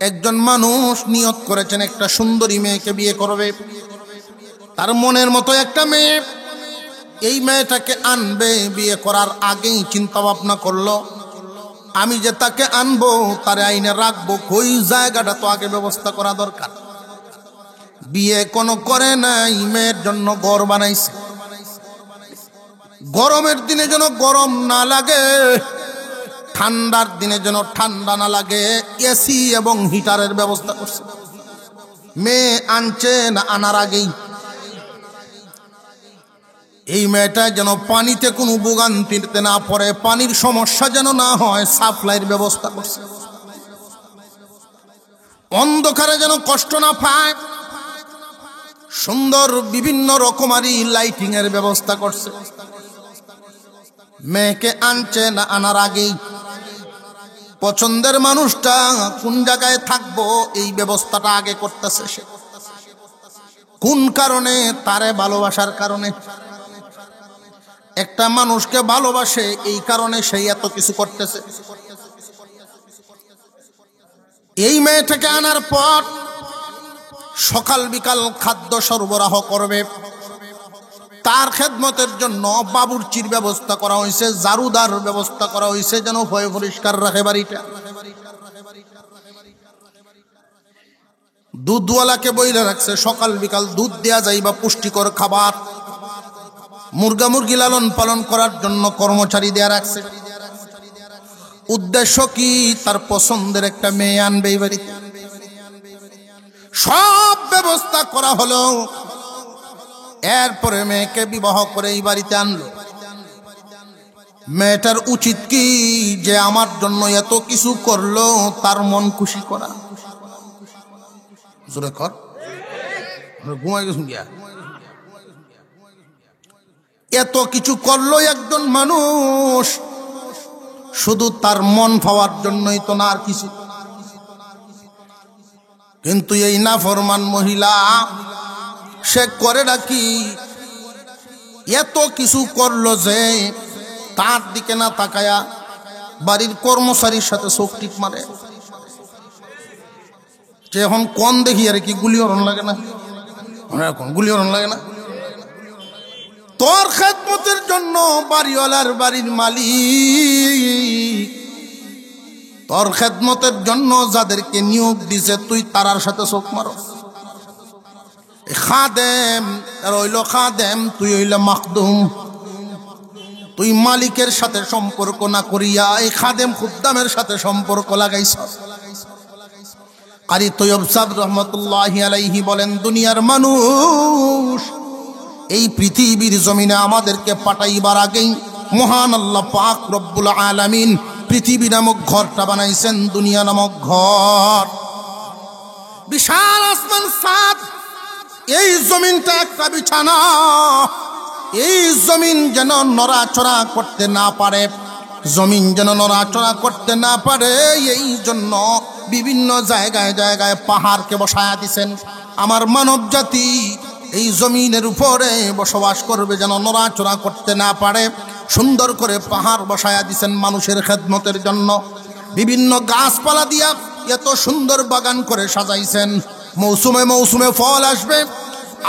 একজন মানুষ নিয়ত করেছেন একটা সুন্দরী মেয়েকে বিয়ে করবে। তার মনের মতো একটা মেয়ে, এই মেয়েটাকে আনবে। বিয়ে করার আগেই চিন্তা ভাবনা করলো, আমি যে তাকে আনবো তারে আইনে রাখবো, ওই জায়গাটা তো আগে ব্যবস্থা করা দরকার। বিয়ে কোনো করে নাই, মেয়ের জন্য ঘর বানাইছে। গরমের দিনে যেন গরম না লাগে, ঠান্ডার দিনে যেন ঠান্ডা না লাগে, এসি এবং হিটারের ব্যবস্থা করছে। মেয়ে আনছে না আনার আগেই এই মেয়েটা যেন পানিতে কোনো ভোগান্তিতে না পড়ে, পানির সমস্যা যেন না হয়, সাপ্লাইয়ের ব্যবস্থা করছে। অন্ধকারে যেন কষ্ট না পায়, সুন্দর বিভিন্ন রকমারি লাইটিং এর ব্যবস্থা করছে। মেয়েকে আনছে না আনার আগেই পছন্দের মানুষটা কোন জায়গায় থাকবো এই ব্যবস্থাটা আগে করতেছে সে। কোন কারণে? তারে ভালোবাসার কারণে। একটা মানুষকে ভালোবাসে, এই কারণে সেই এত কিছু করতেছে। এই মেয়েটাকে আনার পর সকাল বিকাল খাদ্য সরবরাহ করবে। তার খেদমতের জন্য বাবুর্চির ব্যবস্থা করা হয়েছে, জারুদার ব্যবস্থা করা হয়েছে, যেন ভয় পরিষ্কার রাখে বাড়িটা। দুধওয়ালাকে বইলে রাখছে, সকাল বিকাল দুধ দেয়া যাইবা, পুষ্টিকর খাবার। মুরগা মুরগি লালন পালন করার জন্য কর্মচারী দেয়া রাখছে। উদ্দেশ্য কি? তার পছন্দের একটা মেয়ে আনবে এই বাড়িতে। সব ব্যবস্থা করা হলো, এরপরে মেয়েকে বিবাহ করে এই বাড়িতে আনলো। মেয়েটার উচিত কি যে আমার জন্য এত কিছু করলো, তার মন খুশি করা। জোরে কর, ঘুমাই গেছুন গিয়া। এত কিছু করলো একজন মানুষ, শুধু তার মন পাওয়ার জন্যই তো না, আর কিছু। কিন্তু এই নাফরমান মহিলা সে করে নাকি এত কিছু করলো যে তার দিকে না তাকায়া বাড়ির কর্মচারীর সাথে চোখ টিপ মারে। যে এখন কোন দেখি আর কি গুলি হরণ লাগে না, এখন গুলি হরণ লাগে না। তোর খেদমতের জন্য বাড়িওয়ালার বাড়ির মালিক, তোর খেদমতের জন্য যাদেরকে নিয়োগ দিছে, তুই তারার সাথে চোখ মারো। খাদেম হইল খাদেম, তুই হইল মাখদুম। তুই মালিকের সাথে সম্পর্ক না করিয়া এই খাদেম খুদ্দামের সাথে সম্পর্ক লাগাইছ। কারি তৈয়ব সাহেব রহমতুল্লাহি আলাইহি বলেন, দুনিয়ার মানুষ এই পৃথিবীর জমিনে আমাদেরকে পাঠাইবার আগেই মহান আল্লাহ পাক রব্বুল আলামিন পৃথিবী নামক ঘরটা বানাইছেন, দুনিয়া নামক ঘর। বিশাল আসমান সাত, এই জমিনটা একটা বিছানা। এই জমিন যেন নড়াচড়া করতে না পারে, জমিন যেন নড়াচড়া করতে না পারে, এই জন্য বিভিন্ন জায়গায় জায়গায় পাহাড়কে বসায়া দিছেন। আমার মানব জাতি এই জমিনের উপরে বসবাস করবে, যেন নড়াচড়া করতে না পারে, সুন্দর করে পাহাড় বসায়া দিছেন মানুষের খেদমতের জন্য। বিভিন্ন গাছপালা দিয়া এত সুন্দর বাগান করে সাজাইছেন। মৌসুমে মৌসুমে ফল আসবে।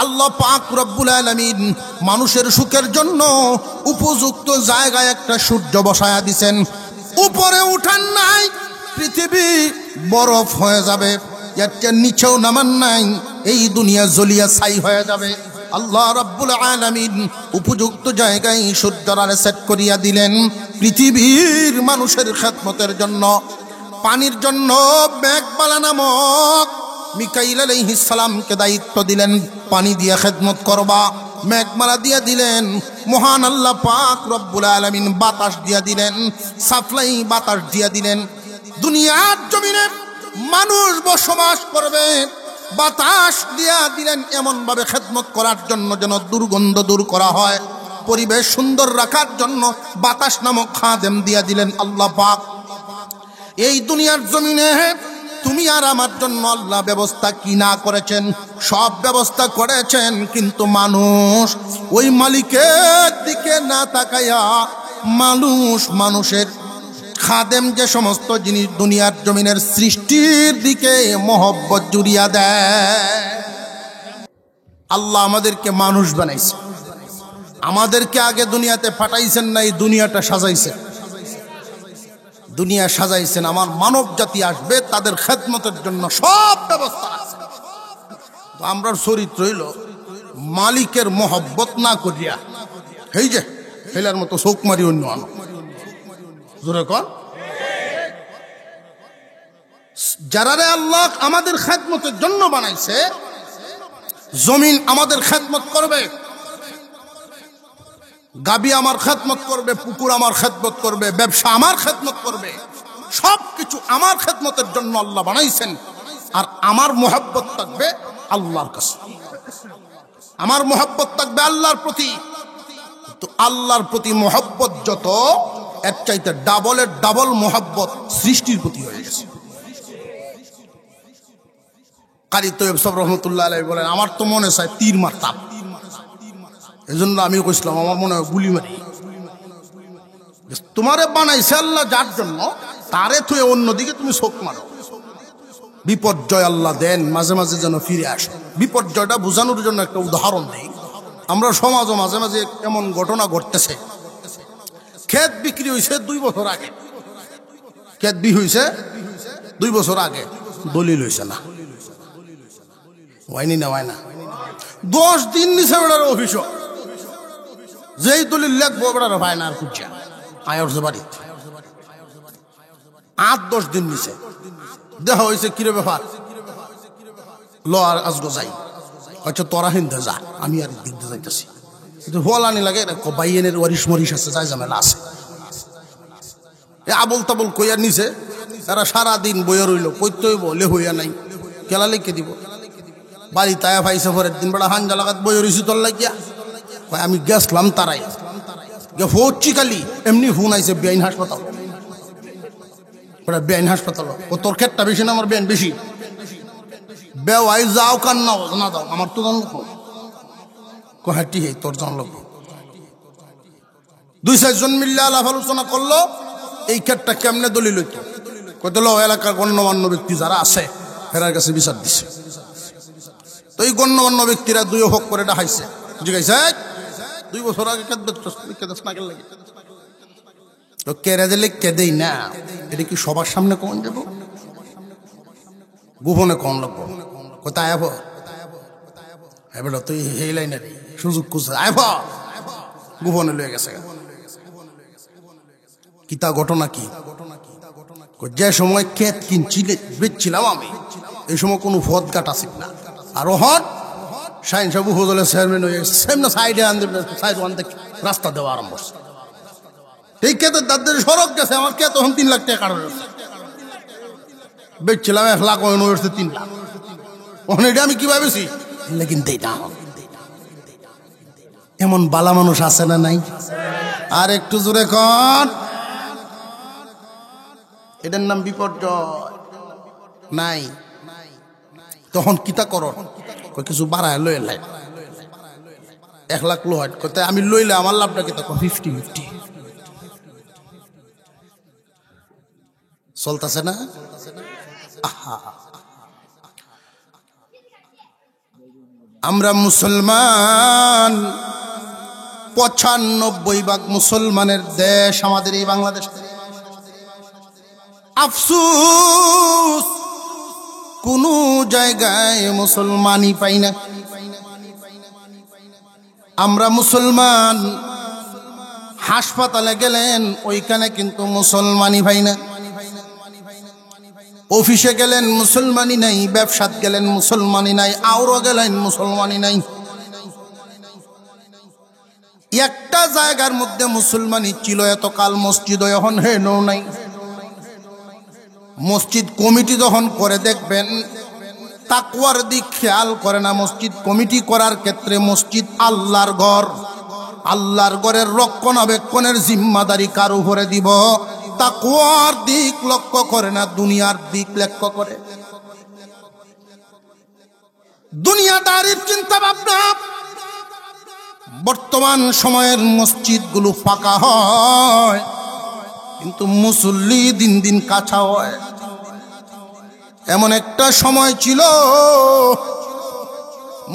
আল্লাহ পাক রব্বুল আলামিন মানুষের সুখের জন্য উপযুক্ত জায়গায় একটা সূর্য বসায়া দিছেন। উপরে উঠান নাই, পৃথিবী বরফ হয়ে যাবে। একটা নিচেও নামান নাই, এই দুনিয়া জ্বলিয়া ছাই হয়ে যাবে। আল্লাহ রাব্বুল আলামিন উপযুক্ত জায়গায় সূর্যরারে সেট করিয়া দিলেন পৃথিবীর মানুষের খেদমতের জন্য। পানির জন্য মেঘবালা নামক মিকাইল আলাইহিস সালামকে দায়িত্ব দিলেন, পানি দিয়া খেদমত করবা। মেঘমালা দিয়া দিলেন মহান আল্লাহ পাক রব্বুল আলামিন, বাতাস দিয়া দিলেন, সাপ্লাই বাতাস দিয়া দিলেন। দুনিয়ার জমিনে মানুষ বসবাস করবে, বাতাস দিয়া দিলেন এমন ভাবে খেদমত করার জন্য যেন দুর্গন্ধ দূর করা হয়। পরিবেশ সুন্দর রাখার জন্য বাতাস নামক খাদেম দিয়া দিলেন আল্লাহ পাক। এই দুনিয়ার জমিনে তুমি আর আমার জন্য আল্লাহ ব্যবস্থা কি না করেছেন? সব ব্যবস্থা করেছেন, কিন্তু মানুষ ওই মালিকের দিকে না তাকায়া মানুষের খাদেম যে সমস্ত জিনিস দুনিয়ার জমিনের সৃষ্টির দিকে মহব্বত জুড়িয়া দেয়। আল্লাহ আমাদেরকে মানুষ বানাইছে, আমাদেরকে আগে দুনিয়াতে পাঠাইছেন না, এই দুনিয়াটা সাজাইছেন। দুনিয়া সাজাইছেন, আমার মানব জাতি আসবে, তাদের খেদমতের জন্য সব ব্যবস্থা আছে। তো আমরা চরিত্র হইল মালিকের মহব্বত না করিয়া এই যে হেলার মতো চোখ মারি অন্য আনো। জোরে কর, যারারে আল্লাহ আমাদের খেদমতের জন্য বানাইছে, জমিন আমাদের খেদমত করবে, গাবি আমার খেদমত করবে, পুকুর আমার খেদমত করবে, ব্যবসা আমার খেদমত করবে, সবকিছু আমার খেদমতের জন্য আল্লাহ বানাইছেন। আর আমার মহব্বত থাকবে আল্লাহর কাছে, আমার মহব্বত থাকবে আল্লাহর প্রতি। তো আল্লাহর প্রতি মহব্বত যত, এর চাইতে ডাবলের ডাবল মহব্বত সৃষ্টির প্রতি হয়ে গেছে। কারি তৈয়ব সাহেব রহমতুল্লাহ আলাইহি বলেন, আমার তো মনে চায় তীর মারতাম, এই জন্য আমিও কইছিলাম আমার মনে হয় গুলি মারি। তোমারে বানাইছে আল্লাহ যার জন্য, তারে থুয়ে অন্যদিকে তুমি চোখ মারো। বিপর্যয় আল্লাহ দেন, মাঝে মাঝে যেন ফিরে আসে। বিপর্যয়টা বোঝানোর জন্য একটা উদাহরণ দিই। আমরা সমাজও মাঝে মাঝে এমন ঘটনা ঘটতেছে, ক্ষেত বিক্রি হয়েছে 2 বছর আগে, ক্ষেত বিক্রি হয়েছে 2 বছর আগে, দলিল হয়েছে না, হয়নি না, হয় না। 10 দিন নিচে ওটার অফিস, যেই দলিল লেখবো ওটার ভাই না আর খুঁজছে আয়রছে বাড়িতে। 8-10 দিন নিচে দেখা হয়েছে, কিরে ব্যাপার, ল আর আজগো যাই, হয়তো তোরা হিন্দে যা, আমি আর দিকতে যাইতেছি। হলানি লাগে বাইয়েনের ওয়ারিশ মরিশ আছে, যাই ঝামেলা আছে, এ আবল তাবল কইয়ার নিছে। তারা সারাদিন বইয়া রইল, কইতে হইব লে হইয়া নাই, কেলা লিখে দিব। বাড়ি তায়া পাইছে পরের দিন বেড়া হাঞ্জা লাগাত বইয়া রইছি তোর লাগিয়া। আমি গেছলাম তারাই হচ্ছি খালি, এমনি ফোন আইছে বেআইন হাসপাতাল, বেআইন হাসপাতাল। ও তোর ক্ষেতটা বেশি না আমার বেআইন বেশি, বেওয়াই যাও কান নাও না দাও, আমার তো জান লোক কহাটি হে তোর জান লোক। 2-4 জন মিললে আলাপ আলোচনা করলো, এই ক্ষেতটা কেমনে দলিল হইতো। কত এলাকার গণ্যমান্য ব্যক্তি যারা আছে এরার কাছে বিচার দিছে। তো এই গণ্যমান্য ব্যক্তিরা 2 হোক করে ডাহাইছে, জিজ্ঞাসা 2 বছর আগে কেদেস না লাগে তো কেড়ে দিলে কেদেই না, এটা কি সবার সামনে কখন যাবো, গোপনে কম লাগবো। কোথায় আইব এবার তুই এই লাইনের সুযোগ খুঁজছে, আইব গোপনে লয়ে গেছে। কিতা ঘটনা কি, যে সময় ক্ষেত বেচছিলাম আমি, এই সময় কোনো ফদ কাট আসিল না। আর হন সাইন সাবু হজলের চেয়ারম্যান হয়ে গেছে, সেমন সাইডে আনতে রাস্তা দেওয়া আরম্ভ করছে। এই ক্ষেতের দাদের সড়ক গেছে, আমার কে তখন 3 লাখ টাকা কাটা রয়েছে, বেচছিলাম 1 লাখ, হয়ে হচ্ছে 3 লাখ। ওখানে এটা আমি কি ভাবেছি, কিন্তু এইটা এমন বালা মানুষ আছে না নাই? আর একটু জোরে কন, এটার নাম বিপর্যয় নাই। তখন কিতা কর, কিছু বাড়ায় লই লাই 1 লাখ লোহাট কোথায় আমি লইলে আমার লাভটা কিতা 50-50 চলতেছে না। আমরা মুসলমান, 95% মুসলমানের দেশ আমাদের এই বাংলাদেশ। আফসোস কোন জায়গায় মুসলমানই পাই না। আমরা মুসলমান, হাসপাতালে গেলেন ওইখানে কিন্তু মুসলমানই পাই না, অফিসে গেলেন মুসলমানই নাই, ব্যবসাত গেলেন মুসলমানই নাই, আওরো গেলেন মুসলমানই নাই। একটা জায়গার মধ্যে মুসলমানই ছিল এতকাল, মসজিদ এখন হেনও নাই। মসজিদ কমিটি যখন করে দেখবেন তাকওয়ার দিক খেয়াল করে না। মসজিদ কমিটি করার ক্ষেত্রে মসজিদ আল্লাহর ঘর, আল্লাহর ঘরের রক্ষণাবেক্ষণের জিম্মাদারি কার উপরে দিব? তাকওয়ার দিক লক্ষ্য করে না, দুনিয়ার দিক লক্ষ্য করে। দুনিয়াদারির চিন্তা ভাবনা। বর্তমান সময়ের মসজিদগুলো পাকা হয় কিন্তু মুসল্লি দিন দিন কাছা হয়। এমন একটা সময় ছিল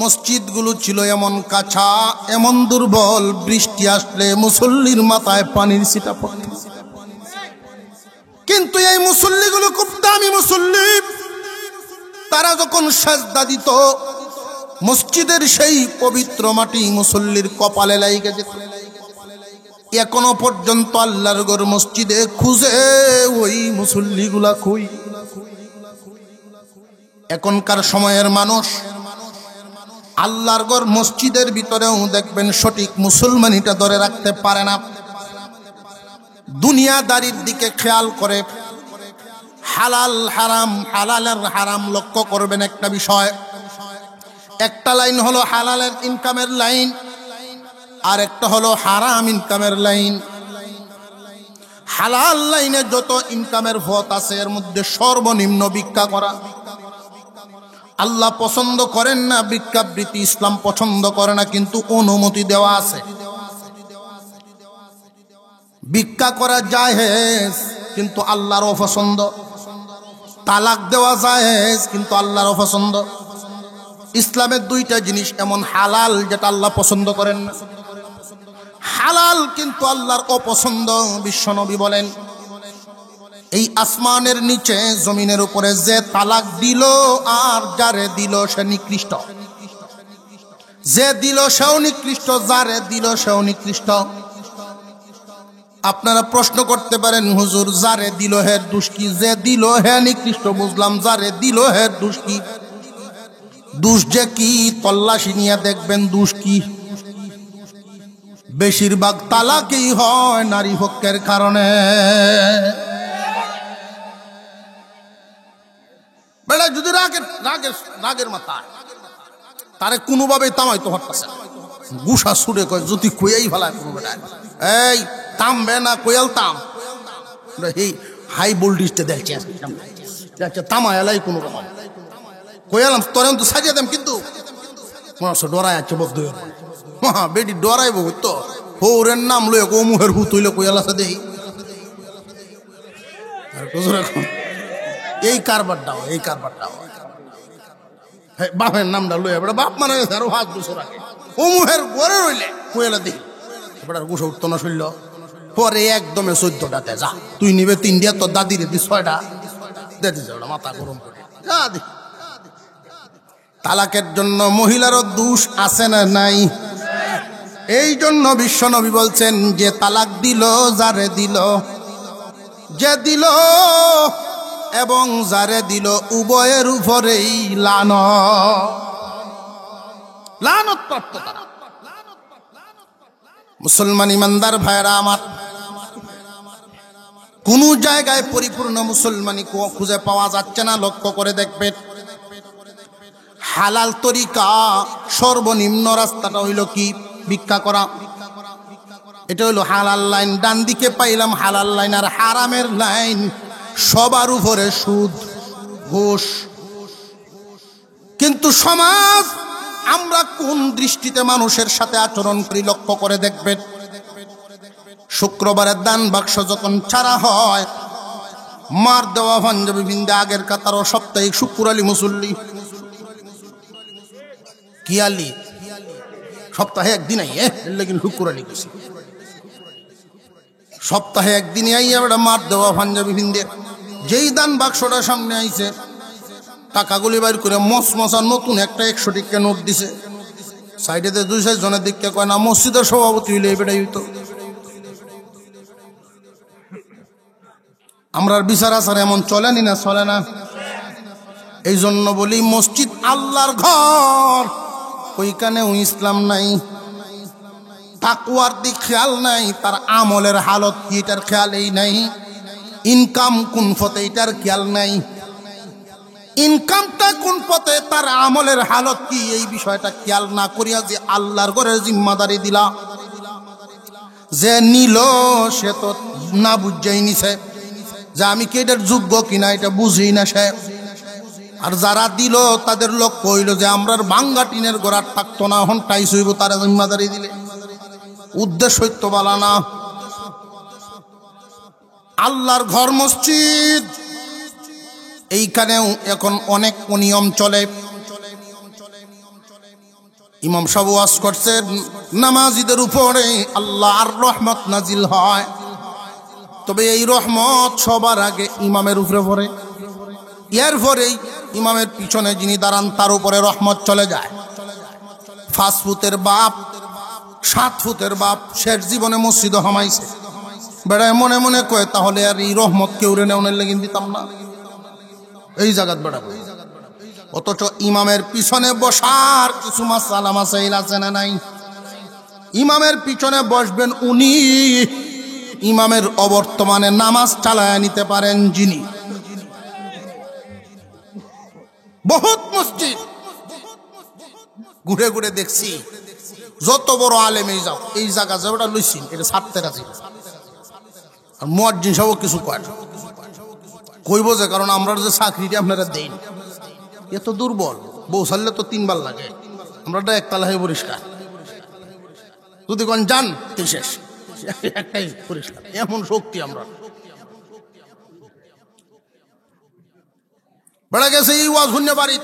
মসজিদগুলো ছিল এমন কাছা, এমন দুর্বল, বৃষ্টি আসলে মুসল্লির মাথায় পানির ছিটা পড়ত। কিন্তু এই মুসল্লিগুলো খুব দামি মুসল্লি। তারা যখন সাজদা দিত, মসজিদের সেই পবিত্র মাটি মুসল্লির কপালে লাইগে যেত। এখনো পর্যন্ত আল্লাহর ঘর মসজিদে খুঁজে ওই মুসল্লিগুলা কই। এখনকার সময়ের মানুষ আল্লাহর ঘর মসজিদের ভিতরেও দেখবেন সঠিক মুসলমানিটা ধরে রাখতে পারে না। দুনিয়াদারির দিকে খেয়াল করে, হালাল হারাম, হালালের হারাম লক্ষ্য করবেন। একটা বিষয়, একটা লাইন হলো হালালের ইনকামের লাইন, আর একটা হলো হারাম ইনকামের লাইন। হালাল লাইনে যত ইনকামের পথ আছে এর মধ্যে সর্বনিম্ন ভিক্ষা করা। আল্লাহ পছন্দ করেন না ভিক্ষাবৃত্তি, ইসলাম পছন্দ করে না, কিন্তু অনুমতি দেওয়া আছে। ভিক্ষা করা জায়েজ, কিন্তু আল্লাহর অপছন্দ। তালাক দেওয়া জায়েজ, কিন্তু আল্লাহর অপছন্দ। ইসলামের দুইটা জিনিস এমন হালাল যেটা আল্লাহ পছন্দ করেন না, হালাল কিন্তু আল্লাহর অপছন্দ। বিশ্বনবী বলেন, এই আসমানের নিচে জমিনের উপরে যে তালাক দিল আর যারে দিল সে নিকৃষ্ট। যে দিল সেও নিকৃষ্ট, যারে দিল সেও নিকৃষ্ট। আপনারা প্রশ্ন করতে পারেন, হুজুর যারে দিল হের দোষ কি? যে দিল হে নিকৃষ্ট বুঝলাম, যারে দিল হের দোষ কি? দোষ যে কি তল্লাশি নিয়ে দেখবেন দোষ কি। বেশিরভাগ তালাকই হয় নারী পক্ষের কারণে। বেড়া যদি রাগের মাথা তারে কোনোভাবে তামাইতে পারতেছে, গুসা ছুড়ে কয় যদি কইয়াই ফেলায় কোনো বেটা, এই থামবে না, কোয়াল থাম। এই হাই ভোল্টেজটা দেখছে তামা এলাই কোনো রকম কোয়ালাম তোরে তো সাজিয়ে দেম, কিন্তু ডরাই আছে বদ্ধ বেটি ডরাইব তো হৌরের নাম লয়ে কো মুহের হুত হইলে কোয়াল আছে দেখি। এই কারবারটাও বাপের নামটা লয়ে বাপ মানে আরো 5 বছর আগে ও মুহের গড়ে রইলে কোয়ালা দেখি এবার গুছো উঠতো না শৈল। পরে একদমে 14টাতে যা তুই নিবে 3 দিয়া, তোর দাদিরে দি 6টা দিতে যাও, মাথা গরম করে যা দি। তালাকের জন্য মহিলারও দোষ আছে না নাই? এই জন্য বিশ্বনবী বলছেন, যে তালাক দিল, যারে দিল, যে দিল এবং যারে দিল উভয়ের উপরেই লানত প্রাপ্ত তারা। মুসলমান ইমানদার ভাইরা আমার, কোন জায়গায় পরিপূর্ণ মুসলমানি খুঁজে পাওয়া যাচ্ছে না। লক্ষ্য করে দেখবেন, হালাল তরিকা সর্বনিম্ন রাস্তাটা হইল কি? ভিক্ষা করা। এটা হইল হালাল লাইন। ডান দিকে পাইলাম হালাল লাইন, আর হারামের লাইন সবার উপরে সুদ, ঘুষ। কিন্তু সমাজ আমরা কোন দৃষ্টিতে মানুষের সাথে আচরণ করি লক্ষ্য করে দেখবেন। শুক্রবারের দান বাক্স যখন ছাড়া হয়, মার দেওয়া পাঞ্জাবি বিন্দা আগের কাতারও সাপ্তাহিক শুক্র আলী মুসল্লি কি আলী সপ্তাহে একদিন আইয়ে লেকিন শুক্র আলী গেছি, সপ্তাহে একদিনই আইয়া বেটা মার দেওয়া পাঞ্জাবি বিন্দে। যেই দান বাক্সটা সামনে আইছে, টাকাগুলি বাইর করে মশমশা নতুন একটা 100 টাকা নোট দিছে। সাইডেতে 2-4 জনের দিকে কয় না মসজিদের সভাপতি হইলে বেটাই হইতো। আমরার বিচার আচার এমন চলেনি না, চলে না। এই জন্য বলি মসজিদ আল্লাহর ঘর, ওইখানেও ইসলাম নাই, তাকওয়ার দিক খেয়াল নাই, তার আমলের হালত কি এটার খেয়ালই নাই, ইনকাম কোন পথে এটার খেয়াল নাই, ইনকামটা কোন পথে, তার আমলের হালত কি এই বিষয়টা খেয়াল না করিয়া যে আল্লাহর ঘরের জিম্মাদারি দিলা, যে নিল সে তো না বুঝাই নিছে যে আমি কি এটার যোগ্য কিনা এটা বুঝি না সে। আর যারা দিল তাদের লক্ষ্য হইল যে আমরার ভাঙ্গা টিনের গোড়ার থাকতো না, এখন টাইস হইব তারা জিম্মাদারি দিলে। উদ্দেশ্য হইতো বলা না। আল্লাহর ঘর মসজিদ, এইখানেও এখন অনেক নিয়ম চলে। ইমাম সাহেব ওয়াজ করছেন, নামাজীদের উপরে আল্লাহর রহমত নাজিল হয়, তবে এই রহমত সবার আগে ইমামের উপরে পড়ে, এরপরেই ইমামের পিছনে যিনি দাঁড়ান তার উপরে রহমত চলে যায়। 5 ফুটের বাপ 7 ফুটের বাপ শেষ জীবনে মসজিদ হামাইছে, বেড়ায় মনে মনে কয় তাহলে আর এই রহমত কেউ রে নেওয়ার লেগিন দিতাম না এই জায়গাত বেড়াবো। অথচ ইমামের পিছনে বসার কিছু মাসালা মাসাইল আছে না নাই? ইমামের পিছনে বসবেন উনি, ইমামের অবর্তমানে নামাজ চালায় নিতে পারেন যিনি। বহুত মসজিদ ঘুরে ঘুরে দেখছি, যত বড় আলেমেই যাও এই জায়গা যাওয়াটা লইছিন এটা ছাড়তে রাজি, আর মুয়াজ্জিন সব কিছু কয় কইব যে কারণ আমরা যে চাকরিটা আপনারা দেন এত দুর্বল, বউ সারলে তো 3 বার লাগে, আমরা একতলা হয়ে পরিষ্কার, যদি কোন যান শেষ একটাই পরিষ্কার, এমন শক্তি আমরা। বেড়া গেছে এই ওয়াজ শূন্য বাড়ি,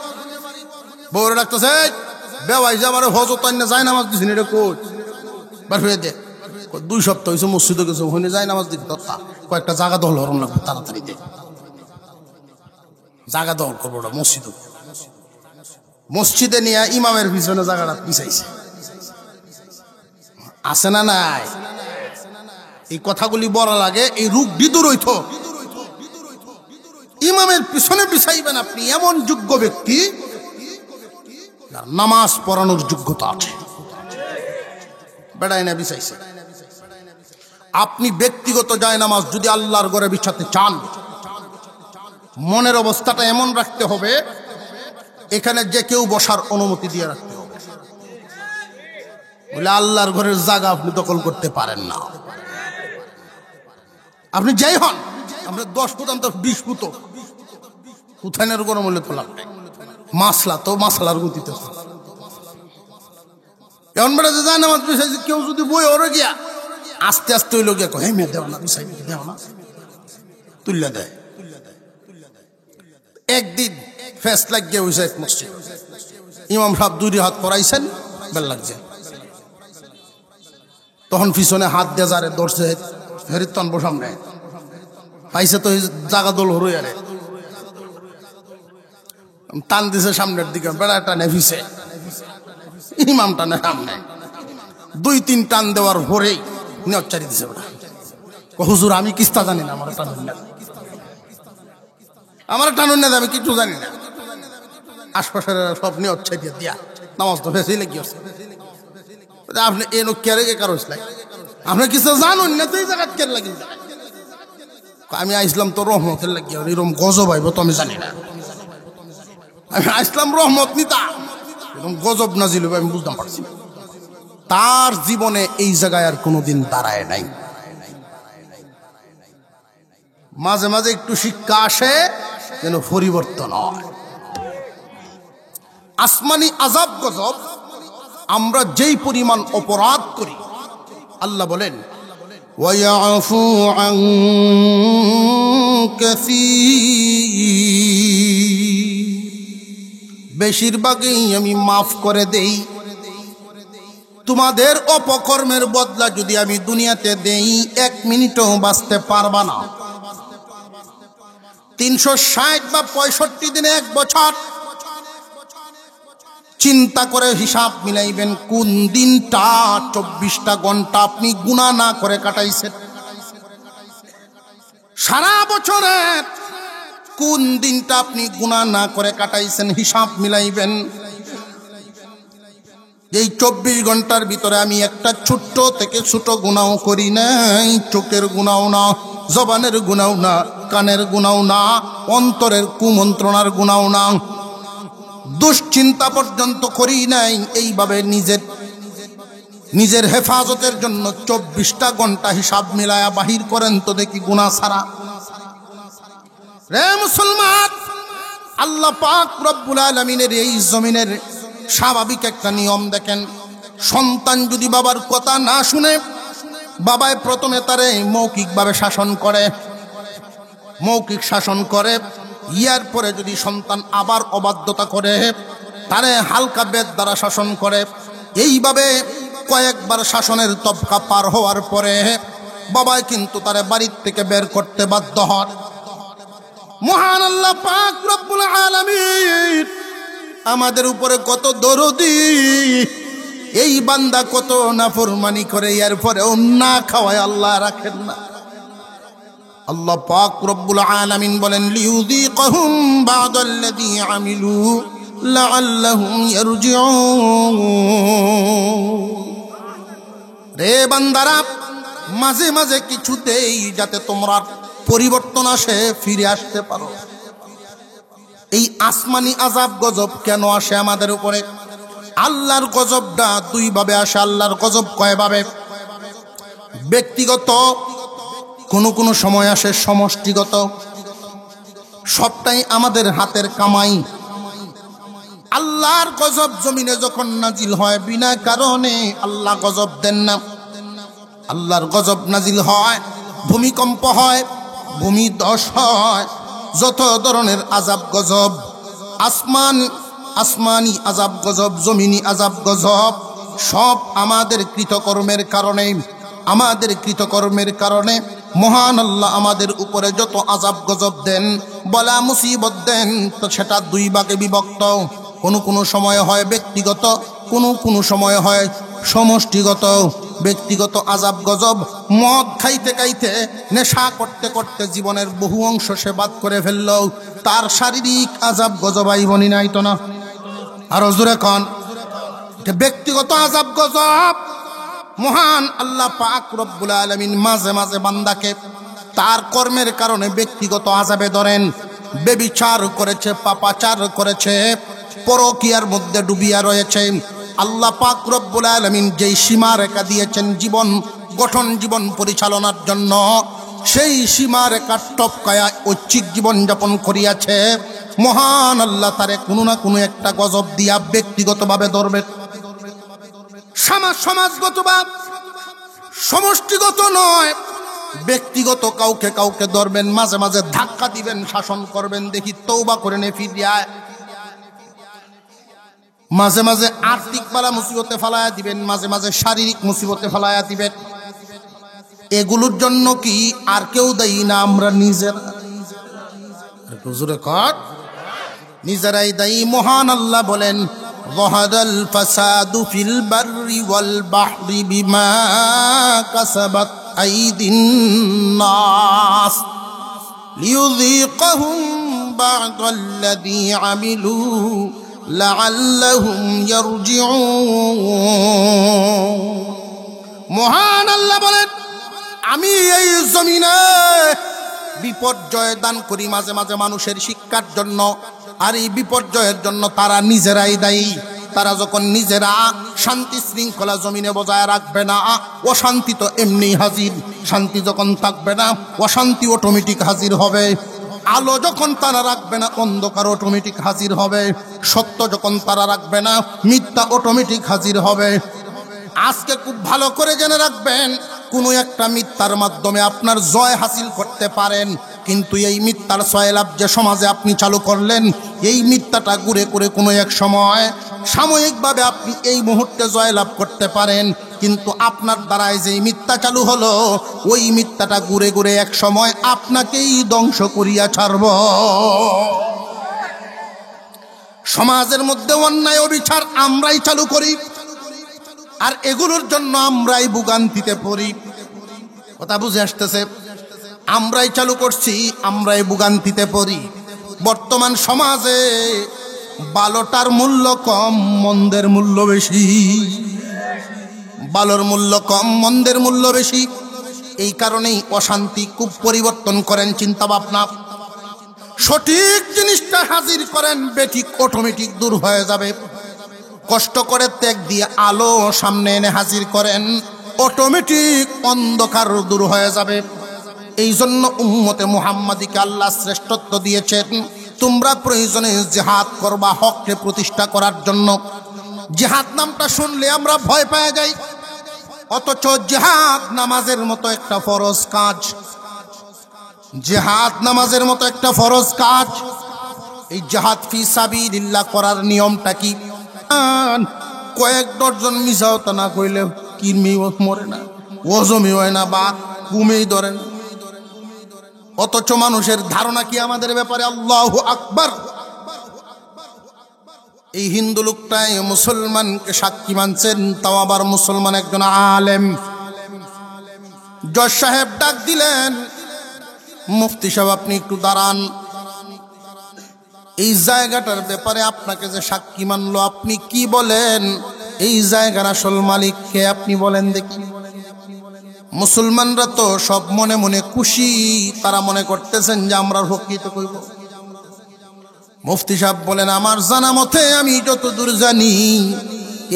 বউরে ডাকতেছে বেওয়াই যে আমার হজত যায় নামাজ দিচ্ছেন, এটা কোচ বার হয়ে দে। 2 সপ্তাহ হয়েছে মসজিদে গেছে, ওখানে যায় নামাজ দিতে কয়েকটা জায়গা দখল হরণ লাগবে তাড়াতাড়ি দে, জায়গা দখল করবো ওটা মসজিদে। মসজিদে নিয়ে ইমামের পিছনে জায়গাটা পিছাইছে, আছে না নাই? এই কথাগুলি বলা লাগে, এই রূপ বিদুর হইতো ইমামের পিছনে পিছাইবেন আপনি এমন যোগ্য ব্যক্তি যার নামাজ পড়ানোর যোগ্যতা আছে, বেড়াই না বিছাইছে। আপনি ব্যক্তিগত যায় নামাজ যদি আল্লাহর ঘরে বিছাতে চান, মনের অবস্থাটা এমন রাখতে হবে এখানে যে কেউ বসার অনুমতি দিয়ে রাখতে হবে, বলে আল্লাহর ঘরের জায়গা আপনি দখল করতে পারেন না। আপনি যাই হন, আপনি 10 ফুট 20 ফুট উঠানের গরম হলে তো লাগবে, মাসলা তো মাসলার গতিতে এমন বেড়া যে যায় নামাজ বিছাইছে, কেউ যদি বই ওরে গিয়া আস্তে আস্তে ওই লোক হে মেয়ে দেও না বিছাই দেও না তুল্লা দেয়। একদিন ফেস লাগিয়ে হয়েছে এক মসজিদ, ইমাম সাহেব 2 হাত করাইছেন, বেল লাগছে, তখন পিছনে হাত দিয়ে যারে ধরছে হেরিতন সামনে পাইছে তো জাগা দোল হরই আরে টান দিছে সামনের দিকে, বেড়া টানে ভিসে ইমাম টানে সামনে, 2-3 টান দেওয়ার পরেই নিয়চ্চারি দিছে বেড়া, হুজুর আমি কিস্তা জানি না, আমার টানুন না, আমার টানুন না, আমি কিছু জানি না। আশপাশের সব নিয়চ্ছাই দিয়ে দিয়া নামাজ তো ফেসেই লেগে আছে, আপনি এনো কেড়ে কারো আপনি কিছু জানুন না, তো এই জায়গা কেড়ে লাগি, আমি আইসলাম তো রহমতের লাগিয়ে, এরকম গজব আইব তো আমি জানি না, আমি আসলাম রহমত নিতা, এরকম গজব নাজিল হবে আমি বুঝতে পারছি। তার জীবনে এই জায়গায় আর কোনোদিন দাঁড়ায় নাই। মাঝে মাঝে একটু শিক্ষা আসে যেন পরিবর্তন হয়। আসমানি আযাব গজব আমরা যেই পরিমাণ অপরাধ করি, আল্লাহ বলেন ওয়ায়াফু আন কাসীর, বেশিরভাগই আমি মাফ করে দেই। তোমাদের অপকর্মের বদলা যদি আমি দুনিয়াতে দেই 1 মিনিটও বাঁচতে পারবা না। 360 বা 65 দিনে 1 বছর চিন্তা করে হিসাব মিলাইবেন, কোন দিনটা 24টা ঘন্টা আপনি গুনাহ না করে কাটাইছেন, সারা বছরের কোন দিনটা আপনি গুনাহ না করে কাটাইছেন, হিসাব মিলাইবেন। এই 24 ঘন্টার ভিতরে আমি একটা ছোট্ট থেকে ছোট গুনাহ করি নাই, চোখের গুনাহ না, জবানের গুনাহ না, কানের গুনাহ না, অন্তরের কুমন্ত্রণার গুনাহ না, দুশ্চিন্তা পর্যন্ত করি নাই। এইভাবে নিজের হেফাজতের জন্য 24টা ঘন্টা হিসাব মিলায়া বাহির করেন তো দেখি গুনাহ ছাড়া। রে মুসলমান, আল্লাহ পাক রব্বুল আলামিনের এই জমিনের স্বাভাবিক একটা নিয়ম দেখেন, সন্তান যদি বাবার কথা না শুনে, বাবায় প্রথমে তারে মৌখিকভাবে শাসন করে, মৌখিক শাসন করে, ইয়ার পরে যদি সন্তান আবার অবাধ্যতা করে তারে হালকা বেদ দ্বারা শাসন করে। এইভাবে কয়েকবার শাসনের তবকা পার হওয়ার পরে বাবাই কিন্তু তারে বাড়ির থেকে বের করতে বাধ্য হন। মহান আল্লাহ পাক রব্বুল আলামিন আমাদের উপরে কত দরদি, এই বান্দা কত নাফরমানি করে, এর পরেও না খাওয়ায় আল্লাহ রাখেন না। আল্লাহ পাক রব্বুল আলামিন বলেন লিউযীকাহুম বা'দাল্লাযী আমিলু লাআল্লাহুম ইয়ারজিউন। রে বান্দারা, মাঝে মাঝে কিছুতেই যাতে তোমরা পরিবর্তন আসে, ফিরে আসতে পারো। এই আসমানি আযাব গজব কেন আসে আমাদের উপরে? আল্লাহর গজবটা দুই ভাবে আসে। আল্লাহর গজব কয়ভাবে? ব্যক্তিগত, কোন সময় আসে সমষ্টিগত। সবটাই আমাদের হাতের কামাই। আল্লাহর গজব জমিনে যখন নাজিল হয় বিনা কারণে আল্লাহ গজব দেন না। আল্লাহর গজব নাজিল হয়, ভূমিকম্প হয়, ভূমিধস হয়, যত ধরনের আযাব গজব, আসমানি আযাব গজব, জমিনি আযাব গজব, সব আমাদের কৃতকর্মের কারণে। আমাদের কৃতকর্মের কারণে মহান আল্লাহ আমাদের উপরে যত আযাব গজব দেন, বলা মুসিবত দেন, তো সেটা দুই ভাগে বিভক্ত। কোন সময় হয় ব্যক্তিগত, কোন সময় হয় সমষ্টিগত। ব্যক্তিগত আযাব গজব, মদ খাইতে খাইতে, নেশা করতে করতে জীবনের বহু অংশ সে বাদ করে ফেললেও তার শারীরিক আযাব গজব আইবনি নাই তো না? আরো জোরে কন। ব্যক্তিগত আযাব গজব মহান আল্লাহ পাক রব্বুল আলামিন মাঝে মাঝে বান্দাকে তার কর্মের কারণে ব্যক্তিগত আযাবে ধরেন। ব্যভিচার করেছে, পাপাচার করেছে, পরকীয়ার মধ্যে ডুবিয়া রয়েছে, আল্লাহ পাক রব্বুল আলামিন যেই সীমারেখা দিয়েছেন জীবন গঠন, জীবন পরিচালনার জন্য, সেই সীমারেখা টপকায়া ঐচ্ছিক জীবন যাপন করিয়াছে, মহান আল্লাহ তারে কোনো না কোনো একটা গজব দিয়া ব্যক্তিগতভাবে ধরবে। সমাজগত বা সমষ্টিগত নয়, ব্যক্তিগত কাউকে কাউকে ধরবেন, মাঝে মাঝে ধাক্কা দিবেন, শাসন করবেন, দেখি তওবা করে নে ফিরিয়ায়। মাঝে মাঝে আর্থিক বালা মুসিবতে ফেলায়া দিবেন, মাঝে মাঝে শারীরিক মুসিবতে ফেলায়া দিবেন। এগুলোর জন্য কি আর কেউ দায়ী না? আমরা নিজেরাই দায়ী। মহান আল্লাহ বলেন যাহারাল ফাসাদু ফিল বাররি ওয়াল বাহরি বিমা কাসাবাত আইদিন নাস লিয়ুযীকাহুম বা'দাল্লাযী আমিলু লাআল্লাহুম ইয়ারজিউন। মহান আল্লাহ বলেন আমি এই জমিনে বিপর্যয় দান করি মাঝে মাঝে মানুষের শিক্ষার জন্য, আর এই বিপর্যয়ের জন্য তারা নিজেরাই দায়ী। তারা যখন নিজেরা শান্তি শৃঙ্খলা জমিনে বজায় রাখবে না, অশান্তি তো এমনি হাজির। শান্তি যখন থাকবে না, অশান্তি অটোমেটিক হাজির হবে। আলো যখন তারা রাখবে না, অন্ধকার অটোমেটিক হাজির হবে। সত্য যখন তারা রাখবে না, মিথ্যা অটোমেটিক হাজির হবে। আজকে খুব ভালো করে জেনে রাখবেন, কোনো একটা মিথ্যার মাধ্যমে আপনার জয় হাসিল করতে পারেন, কিন্তু এই মিথ্যার সয়লাভ যে সমাজে আপনি চালু করলেন, এই মিথ্যাটা ঘুরে ঘুরে কোনো এক সময় সাময়িকভাবে আপনি এই মুহূর্তে জয়লাভ করতে পারেন, কিন্তু আপনার দ্বারাই যে মিথ্যা চালু হলো, ওই মিথ্যাটা ঘুরে ঘুরে এক সময় আপনাকেই ধ্বংস করিয়া ছাড়ব। সমাজের মধ্যে অন্যায় অবিচার আমরাই চালু করি, আর এগুলোর জন্য আমরাই ভোগান্তিতে পড়ি। কথা বুঝে আসতেছে? আমরাই চালু করছি, আমরাই ভোগান্তিতে পড়ি। বর্তমান সমাজে ভালোটার মূল্য কম, মন্দের মূল্য বেশি। ভালোর মূল্য কম, মন্দের মূল্য বেশি। এই কারণেই অশান্তি। খুব পরিবর্তন করেন চিন্তা ভাবনা, সঠিক জিনিসটা হাজির করেন, বেঠিক অটোমেটিক দূর হয়ে যাবে। কষ্ট করে ত্যাগ দিয়ে আলো সামনে এনে হাজির করেন, অটোমেটিক অন্ধকার দূর হয়ে যাবে। এই জন্য উম্মতে মুহাম্মাদিকে আল্লাহ শ্রেষ্ঠত্ব দিয়েছেন। তোমরা প্রয়োজনে জিহাদ করবা হককে প্রতিষ্ঠা করার জন্য। জিহাদ নামটা শুনলে আমরা ভয় পেয়ে যাই, অথচ জিহাদ নামাজের মতো একটা ফরজ কাজ। জিহাদ নামাজের মতো একটা ফরজ কাজ। এই জিহাদ ফি সাবিলিল্লাহ করার নিয়মটা কি? কয়েক ডজন মিসাও তা না কইলে কিরমি মরে না, ওজমি হয় না, বা ঘুমেই ধরে না। অথচ মানুষের ধারণা কি আমাদের ব্যাপারে? আল্লাহু আকবার। এই হিন্দু লোকটাই মুসলমানকে সাক্ষী মানছেন, তাও আবার মুসলমান একজন আলেম। জজ সাহেব ডাক দিলেন, মুফতি সাহেব আপনি একটু দাঁড়ান, এই জায়গাটার ব্যাপারে আপনাকে যে সাক্ষী মানলো আপনি কি বলেন? এই জায়গার আসল মালিক কে আপনি বলেন দেখি। মুসলমানরা তো সব মনে মনে খুশি, তারা মনে করতেছেন যে আমরা প্রকৃত কইব। মুফতি সাহেব বলেন, আমার জানা মতে, আমি যতদূর জানি,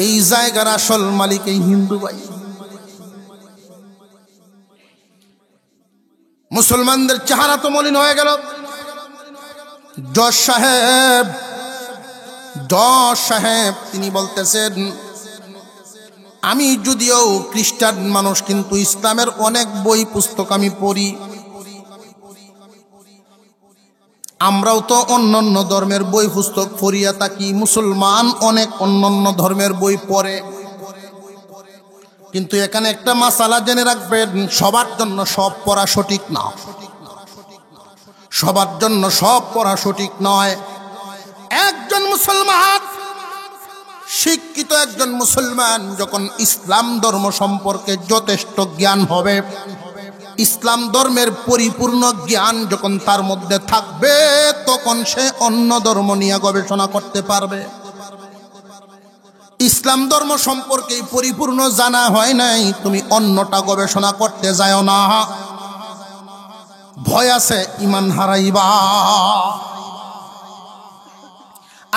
এই জায়গার আসল মালিক এই হিন্দু ভাই। মুসলমানদের চেহারা তো মলিন হয়ে গেল। জজ সাহেব তিনি বলতেছেন, আমি যদিও খ্রিস্টান মানুষ, কিন্তু ইসলামের অনেক বই পুস্তক আমি পড়ি। আমরাও তো অন্যান্য ধর্মের বই পুস্তক পড়িয়া থাকি, মুসলমান অনেক অন্যান্য ধর্মের বই পড়ে। কিন্তু এখানে একটা মাসালা জেনে রাখবেন, সবার জন্য সব পড়া সঠিক না। সবার জন্য সব পড়া সঠিক নয়। একজন মুসলমান, শিক্ষিত একজন মুসলমান যখন ইসলাম ধর্ম সম্পর্কে যথেষ্ট জ্ঞান হবে, ইসলাম ধর্মের পরিপূর্ণ জ্ঞান যখন তার মধ্যে থাকবে, তখন সে অন্য ধর্ম নিয়ে গবেষণা করতে পারবে। ইসলাম ধর্ম সম্পর্কে পরিপূর্ণ জানা হয় নাই, তুমি অন্যটা গবেষণা করতে যাও না, ভয় আছে ঈমান হারাইবা।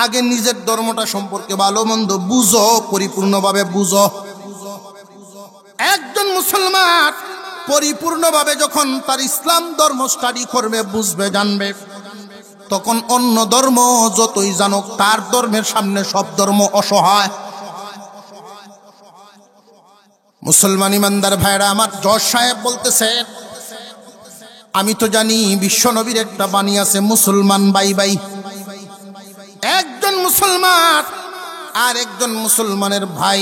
আগে নিজের ধর্মটা সম্পর্কে ভালো মন্দ বুঝো, পরিপূর্ণভাবে বুঝো। একজন মুসলমান পরিপূর্ণভাবে যখন তার ইসলাম ধর্ম স্টাডি করবে, বুঝবে, জানবে, তখন অন্য ধর্ম যতই জানুক তার ধর্মের সামনে সব ধর্ম অসহায়। মুসলমান ইমানদার ভাইরা আমার, জজ সাহেব বলতেছে, আমি তো জানি বিশ্ব নবীর একটা বাণী আছে, মুসলমান বাই বাই। একজন মুসলমান আর একজন মুসলমানের ভাই,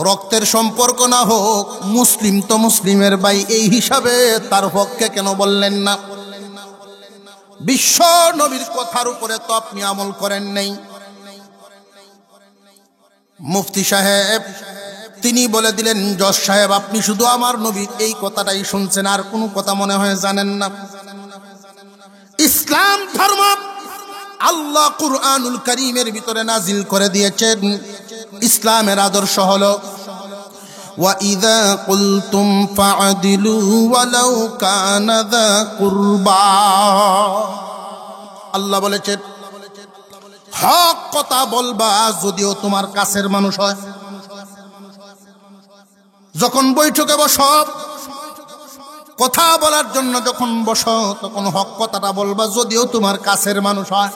রক্তের সম্পর্ক না হোক, মুসলিম তো মুসলিমের ভাই, এই হিসাবে তার পক্ষে কেন বললেন না? বিশ্ব নবীর কথার উপরে তো আপনি আমল করেন নাই। মুফতি সাহেব তিনি বলে দিলেন, জজ সাহেব আপনি শুধু আমার নবীর এই কথাটাই শুনছেন, আর কোনো কথা মনে হয় জানেন না। ইসলাম ধর্ম আল্লাহ কুরআনুল কারীমের ভিতরে নাজিল করে দিয়েছেন। ইসলামের আদর্শ হলো ওয়া ইযা কুলতুম ফা'দিলু ওয়ালাউ কানা যা কুরবা। আল্লাহ বলেছেন, হক কথা বলবা যদিও তোমার কাছের মানুষ হয়। যখন বৈঠকে বসো, কথা বলার জন্য যখন বসো, তখন হক কথাটা বলবা যদিও তোমার কাছের মানুষ হয়।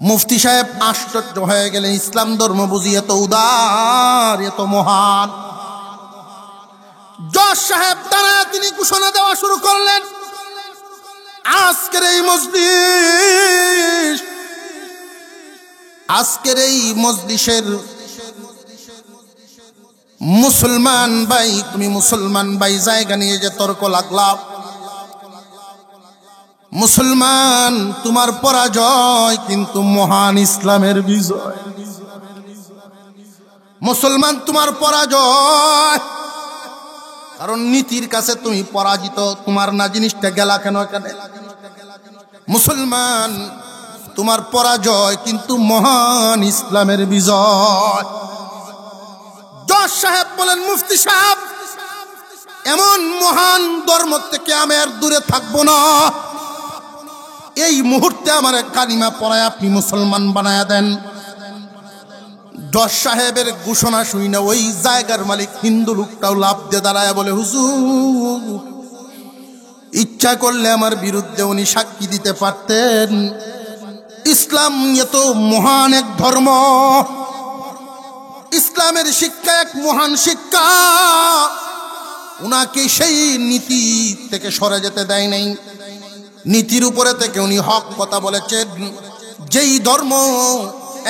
মুফতি সাহেব আশ্চর্য হয়ে গেলেন, ইসলাম ধর্ম বুঝি এত উদার, এত মহান। জজ সাহেব দাঁড়ায় তিনি ঘোষণা দেওয়া শুরু করলেন, আজকের এই মজলিসের মুসলমান ভাই, তুমি মুসলমান ভাই জায়গা নিয়ে যে তর্ক লাগলা, মুসলমান তোমার পরাজয় কিন্তু মহান ইসলামের বিজয়। মুসলমান তোমার পরাজয়, কারণ নীতির কাছে তুমি পরাজিত। তোমার না জিনিসটা গেলা কেন এখানে? মুসলমান তোমার পরাজয় কিন্তু মহান ইসলামের বিজয়। জজ সাহেব বলেন, মুফতি সাহেব এমন মহান ধর্ম থেকে আমি আর দূরে থাকবো না। এই মুহূর্তে আমার কালিমা পড়ায় আপনি মুসলমান বানায়া দেন। জজ সাহেবের ঘোষণা শুই না ওই জায়গার মালিক হিন্দু লোকটাও লাভ দিয়ে দাঁড়ায় বলে, হুজুর ইচ্ছা করলে আমার বিরুদ্ধে উনি সাক্ষী দিতে পারতেন। ইসলাম এত মহান এক ধর্ম, ইসলামের শিক্ষা এক মহান শিক্ষা। উনাকে সেই নীতি থেকে সরে যেতে দেয় নাই। নীতির উপরে থেকে উনি হক কথা বলেছেন। যেই ধর্ম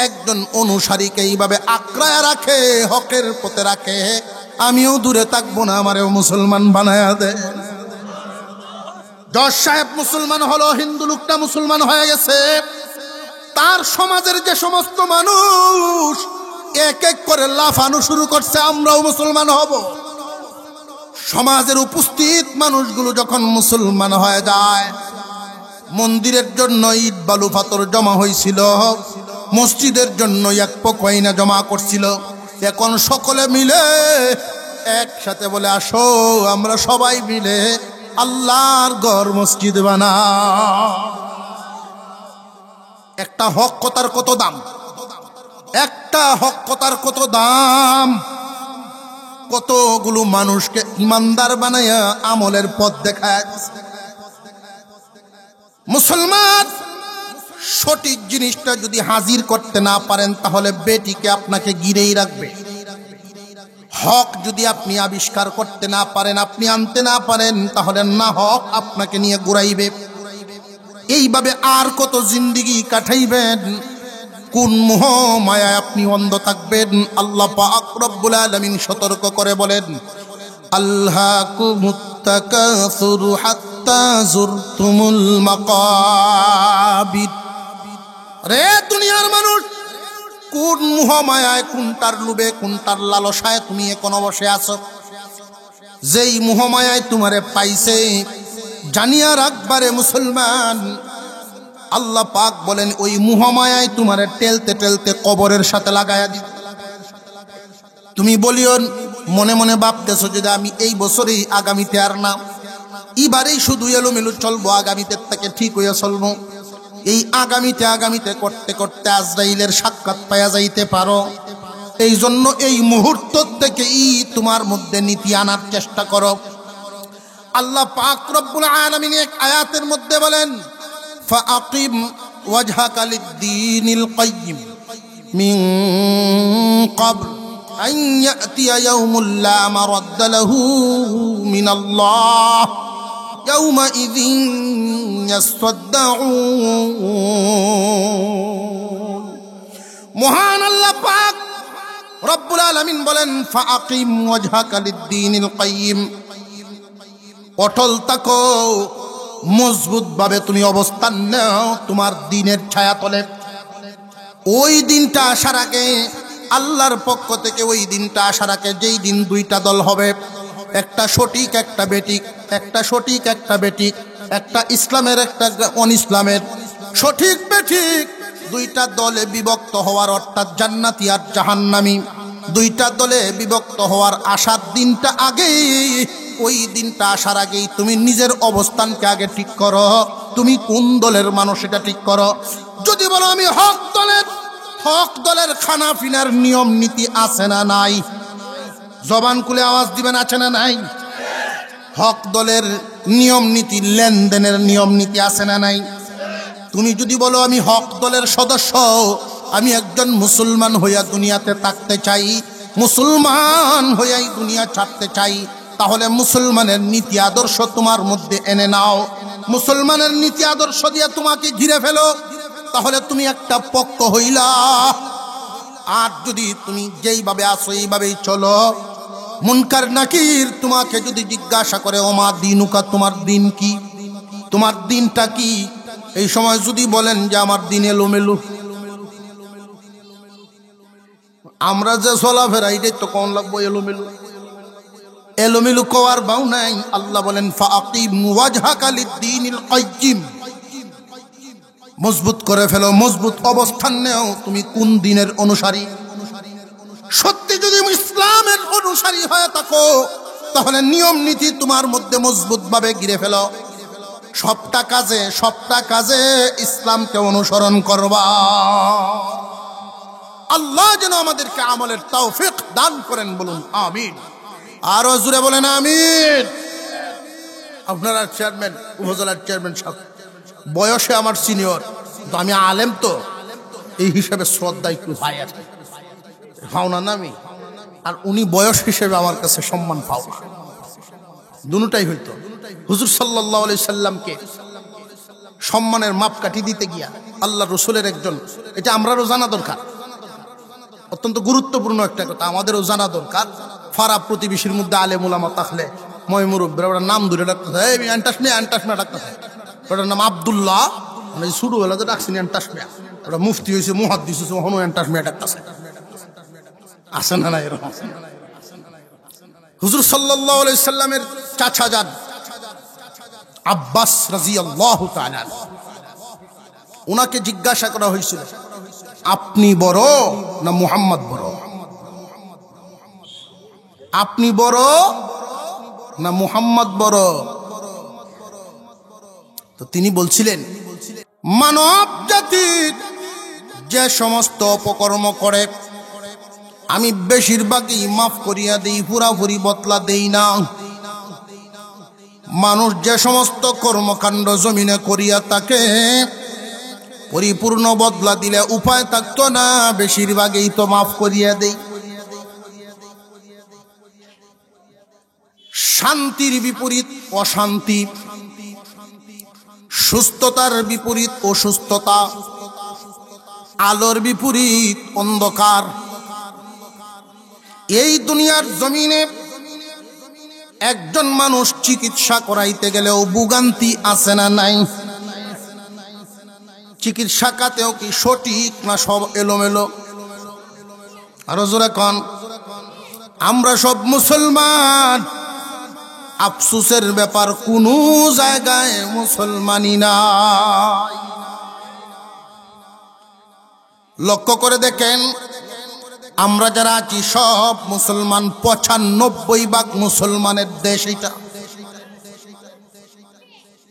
একজন অনুসারীকে এইভাবে আঁকড়ায় রাখে, হকের পথে রাখে, আমিও দূরে থাকবো না, আমারেও মুসলমান বানায়া দেয়। জজ সাহেব মুসলমান হলো, হিন্দু লোকটা মুসলমান হয়ে গেছে। তার সমাজের যে সমস্ত মানুষ এক এক করে লাফানো শুরু করছে, আমরাও মুসলমান হব। সমাজের উপস্থিত মানুষগুলো যখন মুসলমান হয়ে যায়, মন্দিরের জন্য ইট বালু পাথর জমা হয়েছিল, মসজিদের জন্য এক পকওয়াইনা জমা করছিল, এখন সকলে মিলে একসাথে বলে আসো আমরা সবাই মিলে আল্লাহর ঘর মসজিদ বানাই। একটা হক কথার কত দাম, একটা হক কথার কত দাম। কতগুলো মানুষকে ইমানদার বানায়া আমলের পথ দেখায়। মুসলমান সঠিক জিনিসটা যদি হাজির করতে না পারেন, তাহলে বেটিকে আপনাকে ঘিরেই রাখবে। হক যদি আপনি আবিষ্কার করতে না পারেন, আপনি আনতে না পারেন, তাহলে না হক আপনাকে নিয়ে ঘুরাইবে। এইভাবে আর কত জিন্দেগি কাটাইবেন? কোন মোহ মায়ায় আপনি অন্ধ থাকবেন? আল্লাহ পাক রব্বুল আলামিন সতর্ক করে বলেন, আল্লাকুমুত তাকাসুর হাত্তা যুরতুমুল মাকাবির। রে দুনিয়ার মানুষ, কোন মোহ মায়ায়, কোনটার লোভে, কোনটার লালসায় তুমি এখনো বসে আছো? যেই মোহ মায়ায় তোমারে পাইছে, জানিয়া রাখবারে মুসলমান, আল্লাহ পাক বলেন ওই মুহমায়ায় তোমারে টেলতে টেলতে কবরের সাথে লাগায়া দি। তুমি বলিও মনে মনে ভাবতেছো যে আমি এই বছরেই, আগামীতে আর না, এবারেই শুধু এলোমেলো চলবো, আগামীতে থেকে ঠিক হইয়া চলবো। এই আগামীতে করতে করতে আজরাইলের সাক্ষাৎ পাওয়া যাইতে পারো। এই জন্য এই মুহূর্ত থেকেই তোমার মধ্যে নীতি আনার চেষ্টা করো। আল্লাহ পাক রব্বুল আলামিন এক আয়াতের মধ্যে বলেন, ফাআকিম ওয়াজহাকা লিদ-দীনিল কাইয়্যিম মিন ক্বাবল আন ইয়াতিয়া ইয়াউমুল লা মারাদ্দা লাহু মিনাল্লাহ ইয়াউমাইযিন ইয়াসতাদউন। মহান আল্লাহ পাক রব্বুল আলামিন বলেন, ফাআকিম ওয়াজহাকা লিদ-দীনিল কাইয়্যিম, অটল থাকো, মজবুত ভাবে তুমি অবস্থান নাও তোমার দিনের ছায়াতলে। ওই দিনটা আসার আগে, আল্লাহর পক্ষ থেকে ওই দিনটা আসার আগে, যেই দিন দুইটা দল হবে, একটা সঠিক একটা বেঠিক, একটা সঠিক একটা বেঠিক, একটা ইসলামের একটা অনিসলামের, সঠিক বেঠিক দুইটা দলে বিভক্ত হওয়ার, অর্থাৎ জান্নাতি আর জাহান্নামী দুইটা দলে বিভক্ত হওয়ার আসার দিনটা আগেই, ওই দিনটা আসার আগেই তুমি নিজের অবস্থানকে আগে ঠিক করো। তুমি কোন দলের মানুষ এটা ঠিক করো। যদি বলো আমি হক দলের খানা পিনার নিয়ম নীতি আছে না নাই? জবান খুলে আওয়াজ দিবেন, আছে না নাই? হক দলের নিয়ম নীতি, লেনদেনের নিয়ম নীতি আছে না নাই? তুমি যদি বলো আমি হক দলের সদস্য, আমি একজন মুসলমান হইয়া দুনিয়াতে থাকতে চাই, মুসলমান হইয়াই দুনিয়া ছাড়তে চাই, তাহলে মুসলমানের নীতি আদর্শ তোমার মধ্যে এনে নাও। মুসলমানের নীতি আদর্শ দিয়ে তোমাকে ঘিরে ফেলো, তাহলে তুমি একটা পক্ষ হইলা। আর যদি তুমি যেইভাবে আসো এইভাবেই চলো, মুনকার নাকির তোমাকে যদি জিজ্ঞাসা করে ওমা দিনুকা, তোমার দিন কি, তোমার দিনটা কি, এই সময় যদি বলেন যে আমার দিন এলোমেলো, আমরা যে চলাফেরা এটাই তো কোন লাগবো এলোমেলো। এলোমেলো কোয়ার বাউ নাই। আল্লাহ বলেন ফাআকিম ওয়াজহাকা লিদ-দীনিল কাইয়্যিম, মজবুত করে ফেলো, মজবুত অবস্থান নেও। তুমি কোন দিনের অনুসারী? সত্যি যদি ইসলামের অনুসারী হয়ে থাকো, তাহলে নিয়ম নীতি তোমার মধ্যে মজবুত ভাবে ঘিরে ফেলো। সবটা কাজে ইসলামকে অনুসরণ করবা। আল্লাহ যেন আমাদেরকে আমলের তৌফিক দান করেন, বলুন আমিন। আরো জোরে বলেন আমিন। আপনারা চেয়ারম্যান, উপজেলার চেয়ারম্যান সাহেব, বয়সে আমার সিনিয়র, তো আমি আলেম, তো এই হিসাবে শ্রদ্ধা একটু পাই আছে, পাও না আমি, আর উনি বয়স হিসেবে আমার কাছে সম্মান পাও না। দুটোটাই হইতো। হুজুর সাল্লাল্লাহু আলাইহি সাল্লামকে সম্মানের মাপকাঠি দিতে গিয়া আল্লাহ রসুলের একজন, এটা আমরারও জানা দরকার, অত্যন্ত গুরুত্বপূর্ণ একটা কথা, আমাদেরও জানা দরকার। ফারা প্রতিবেশীর মধ্যে আলেম উলামা থাকলে ময়মুরব্বীরা ওটার নাম ধরে ডাকতেছে, এই আন্টাসমিয়া ডাকতেছে, ওটার নাম আব্দুল্লাহ, মানে ছোটবেলাতে ডাকছেন আন্টাসমিয়া, ওটা মুফতি হয়েছে, মুহাদ্দিস হয়েছে, হনু আন্টাসমিয়া ডাকতেছে, আসে না না এরকম। হুজুর সাল্লাল্লাহু আলাইহি সাল্লামের চাচা যান আব্বাস রাদিয়াল্লাহু তাআলা, ওনাকে জিজ্ঞাসা করা হয়েছিল, আপনি বড় না মুহাম্মদ বড়? আপনি বড় না মুহাম্মদ বড়? তো তিনি বলছিলেন, মানব জাতির যে সমস্ত অপকর্ম করে আমি বেশিরভাগই মাফ করিয়া দেই, পুরাপুরি বদলা দেই না। মানুষ যে সমস্ত কর্মকাণ্ড জমিনে করিয়া তাকে পরিপূর্ণ বদলা দিলে উপায় থাকতো না, বেশিরভাগই তো মাফ করিয়া দেই। শান্তির বিপরীত অশান্তি, সুস্থতার বিপরীত অসুস্থতা, আলোর বিপরীত অন্ধকার। এই দুনিয়ার জমিনে একজন মানুষ চিকিৎসা করাইতে গেলেও ভোগান্তি আছে না নাই? চিকিৎসা খাতেও কি সঠিক না সব এলোমেলো? আরো জোরে কন। আমরা সব মুসলমান, আফসোসের ব্যাপার কোন জায়গায় মুসলমানি নাই। লক্ষ্য করে দেখেন, আমরা যারা আছি সব মুসলমান, ৯৫% মুসলমানের দেশ এটা,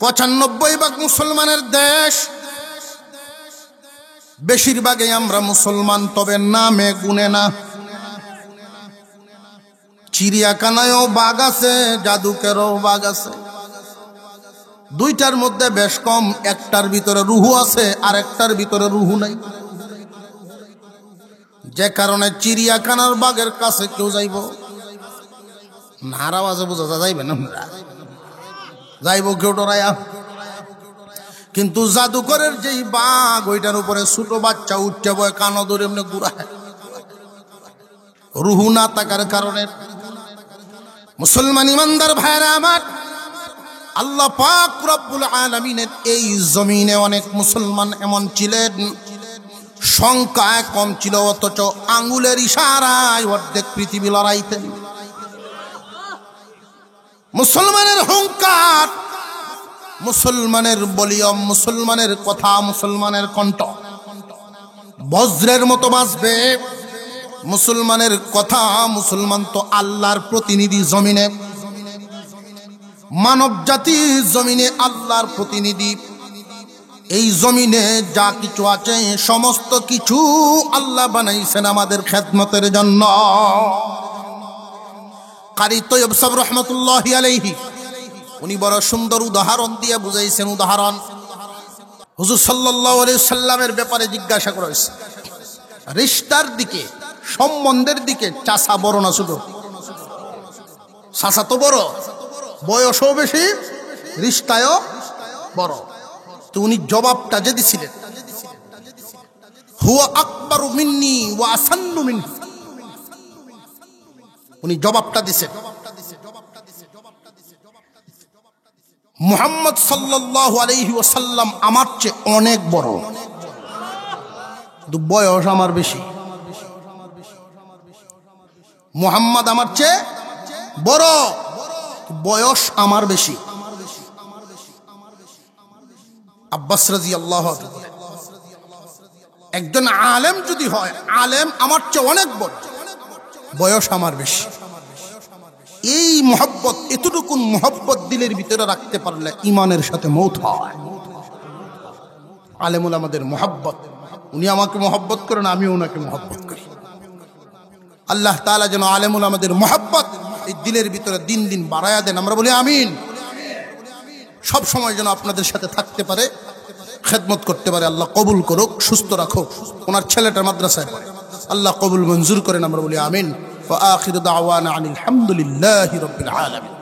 ৯৫% মুসলমানের দেশ। বেশিরভাগই আমরা মুসলমান, তবে নামে গুনে না। চিড়িয়াখানায়ও বাঘ আছে, জাদুকেরও বাঘ আছে, দুইটার মধ্যে বেশ কম, একটার ভিতরে রুহু আছে আর একটার ভিতরে রুহু নাই। যে কারণে চিড়িয়াখানার বাঘের কাছে কেউ যাইব না, আওয়াজে বোঝা যাইবে না, যাইব কেউ ডরাইয়া। কিন্তু জাদুকরের যেই বাঘ, ওইটার উপরে ছোট বাচ্চা উঠতে বয়, কানো ধরে এমনি ঘুরায়, রুহু না থাকার কারণে। মুসলমান ইমানদার ভাইরা আমার, আল্লাহ পাক রব্বুল আলামিনের এই জমিনে অনেক মুসলমান এমন ছিলেন, সংখ্যায় কম ছিল, অথচ আঙ্গুলের ইশারায় অর্ধেক পৃথিবী লড়াইতেন। মুসলমানের হুঙ্কার, মুসলমানের বলিয়ম, মুসলমানের কথা, মুসলমানের কণ্ঠ বজ্রের মতো বাজবে। মুসলমানের কথা, মুসলমান তো আল্লাহর প্রতিনিধি জমিনে, মানব জাতির জমিনে আল্লাহর প্রতিনিধি। এই জমিনে যা কিছু আছে সমস্ত কিছু আল্লাহ বানাইছেন আমাদের খেদমতের জন্য। কারি তৈয়ব সাহেব রহমতুল্লাহি আলাইহি উনি বড় সুন্দর উদাহরণ দিয়ে বুঝাইছেন। উদাহরণ, হুজুর সাল্লাল্লাহু আলাইহি সাল্লামের ব্যাপারে জিজ্ঞাসা করা হয়েছে, রিশতার দিকে, সম্বন্ধের দিকে চাচা বড় না ছোট? চাচা তো বড়, বয়সও বেশি, রিশতায়ও বড়। তো উনি জবাবটা যে দিছিলেন, হুয়া আকবারু মিন্নি ওয়া আসান্নু মিন্নি, উনি জবাবটা দিছেন, মুহাম্মদ সাল্লাল্লাহু আলাইহি ওয়াসাল্লাম আমার চেয়ে অনেক বড়, কিন্তু বয়স আমার বেশি। মুহাম্মদ আমার চেয়ে বড়, বয়স আমার বেশি। আব্বাস রাদিয়াল্লাহু আনহু, একজন আলেম যদি হয়, আলেম আমার চেয়ে অনেক বড়, বয়স আমার বেশি। এই মহব্বত, এতটুকু মহব্বত দিলের ভিতরে রাখতে পারলে ইমানের সাথে মৌত হয়। আলেমুল আমাদের মহব্বত, উনি আমাকে মহব্বত করেন, আমিও ওনাকে মহব্বত করি। আল্লাহ তাআলা যেন আলেমুল আমাদের মহব্বত এই দিলের ভিতরে দিন দিন বাড়ায়া দেন, আমরা বলি আমিন। সব সময় যেন আপনাদের সাথে থাকতে পারে, খেদমত করতে পারে। আল্লাহ কবুল করুক, সুস্থ রাখুক। ওনার ছেলেটা মাদ্রাসায় পড়ে, আল্লাহ কবুল মঞ্জুর করেন, আমরা বলি আমিন। ওয়া আখিরু দাওয়ানা আনিল হামদুলিল্লাহি রাব্বিল আলামিন।